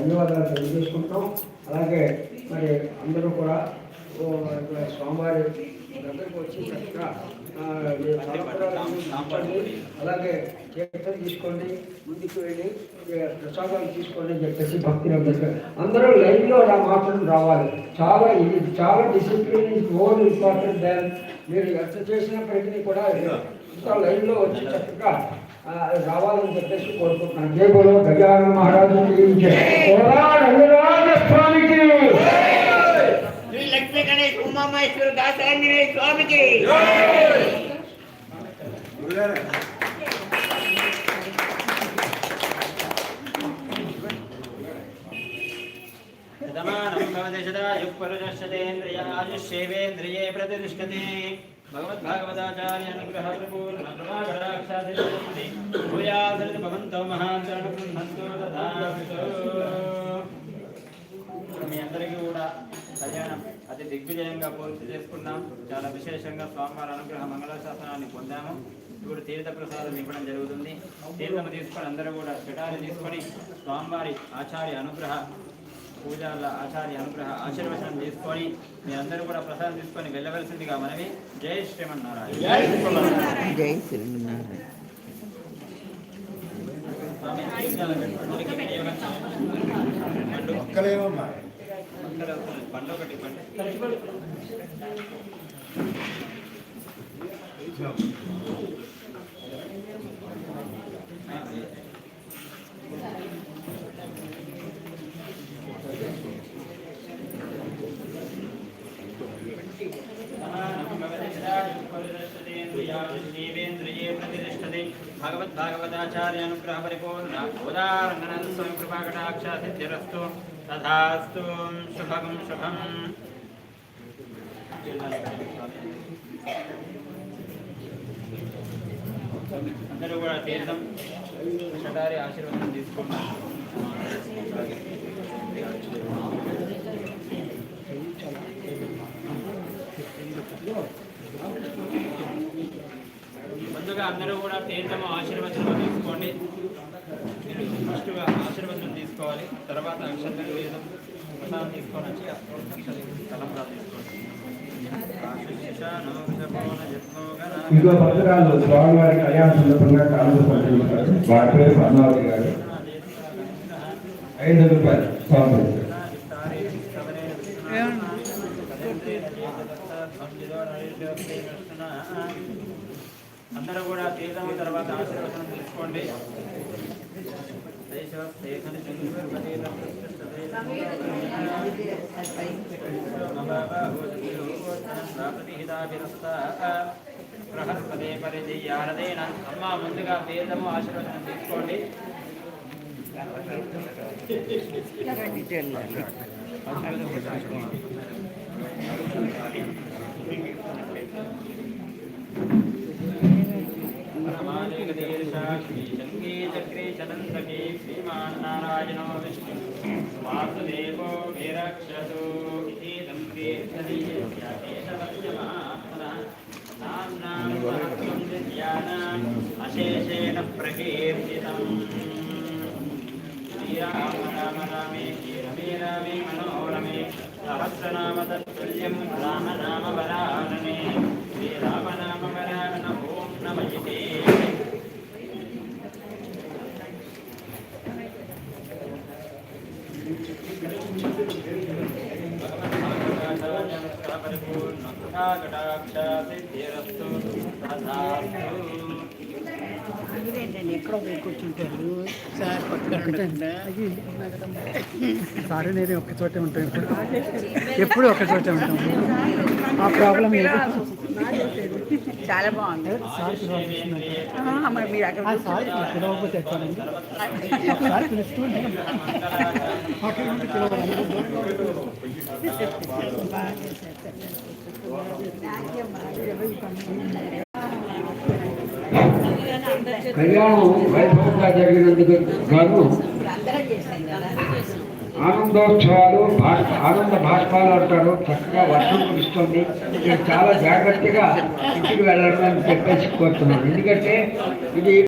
ధన్యవాదాలు తెలియజేసుకుంటాం. అలాగే మరి అందరూ కూడా స్వామివారి దగ్గరకు వచ్చి చక్కగా అలాగే చేతులు తీసుకోండి, ముందుకు వెళ్ళి ప్రసాదాలు తీసుకోండి అని చెప్పేసి భక్తులు అందరూ లైన్లో మాత్రం రావాలి. ఇది చాలా discipline is more important than మీరు ఎంత చేసినప్పటికీ కూడా ఇంకా లైన్లో వచ్చి చక్కగా రావాలని చెప్పేసి కోరుకుంటున్నాను. జై బోలో గజానన మహారాజు స్వామికి, శ్రీ లక్ష్మీ గణేష్ ఉమామహేశ్వర దాసాంజనేయ స్వామికి. युक्परुषदेन्द्रियायुष्येवेन्द्रिये प्रतिष्ठते भगवद्भागवताचार्य अनुग्रह प्रपूर्णकृपाकटाक्षादिति भूयादृत भवन्तो महान्तरणबृन्धन्तो तथास्तु. మీ అందరికీ కూడా కళ్యాణం అతి దిగ్విజయంగా పూర్తి చేసుకున్నాం. చాలా విశేషంగా స్వామివారి అనుగ్రహ మంగళ శాసనాన్ని పొందాము. ఇప్పుడు తీర్థ ప్రసాదం ఇవ్వడం జరుగుతుంది. తీర్థం తీసుకొని అందరూ కూడా పిటాలు తీసుకొని స్వామివారి ఆచార్య అనుగ్రహ పూజల ఆచార్య అనుగ్రహ ఆశీర్వచనం తీసుకొని మీరందరూ కూడా ప్రసాదం తీసుకొని వెళ్ళవలసిందిగా మనవి. జై శ్రీమన్నారాయణ. జై శ్రీమన్నారాయణ. పండు ఒకటి भगवद्भागवताचार्य अनुग्रह परिपूर्ण उदाहरण स्वयं कृपाकटाक्षा सिद्धिरस्तु तथास्तु. शुभं शुभं. అందరూ కూడా తీర్థం షటారి ఆశీర్వాదం తీసుకున్నాం. ముందుగా అందరూ కూడా తీర్థము ఆశీర్వచనం తీసుకోండి. ఫస్ట్గా ఆశీర్వచనం తీసుకోవాలి, తర్వాత అక్షంతలు వేదం ప్రసాదం తీసుకొని వచ్చి తలంబ్రా తీసుకోండి. ఇంకో భక్తురాలు స్వామివారి కళ్యాణ సందర్భంగా కానుక పంచుకుంటారు. వారి పేరు పద్మావతి గారు. 5 రూపాయలు స్వామి. అందరూ కూడా తీర్థం తర్వాత ఆశీర్వచనం తీసుకోండి. బృహస్పతి పరిధియారదేన అమ్మ ముందుగా తీర్థము ఆశీర్వచనం తీసుకోండి. चक्रे चलंतके श्रीमान नारायणो विष्णु वासुदेवो विरक्षतु इति दम्भे अशेषेण प्रकीर्तितम्. श्रीराम राम रामे रमे रामे मनोरमे सहस्रनाम तत्तुल्यं राम नाम वरानने. श्रीराम नाम वरानन ओं नमः. ఎక్కడో కూర్చుంటారు సార్ సారీ నేను ఒక్క చోటే ఉంటాను, ఎప్పుడు ఒక్క చోటే ఉంటాం. ఆ ప్రాబ్లం చాలా బాగుంది. సార్ మరి మీరు అక్కడ సార్ పిలవకపోతే ఎట్టానండి, సార్ పిలుస్తూ కళ్యాణం వైభవంగా జరిగినందుకు గాను ఆనందోత్సవాలు ఆనంద భాష్పాలు అంటారు. చక్కగా వర్షం కురుస్తుంది. నేను చాలా జాగ్రత్తగా ఇంటికి వెళ్ళాలని చెప్పేసి కోరుతున్నాను. ఎందుకంటే ఇది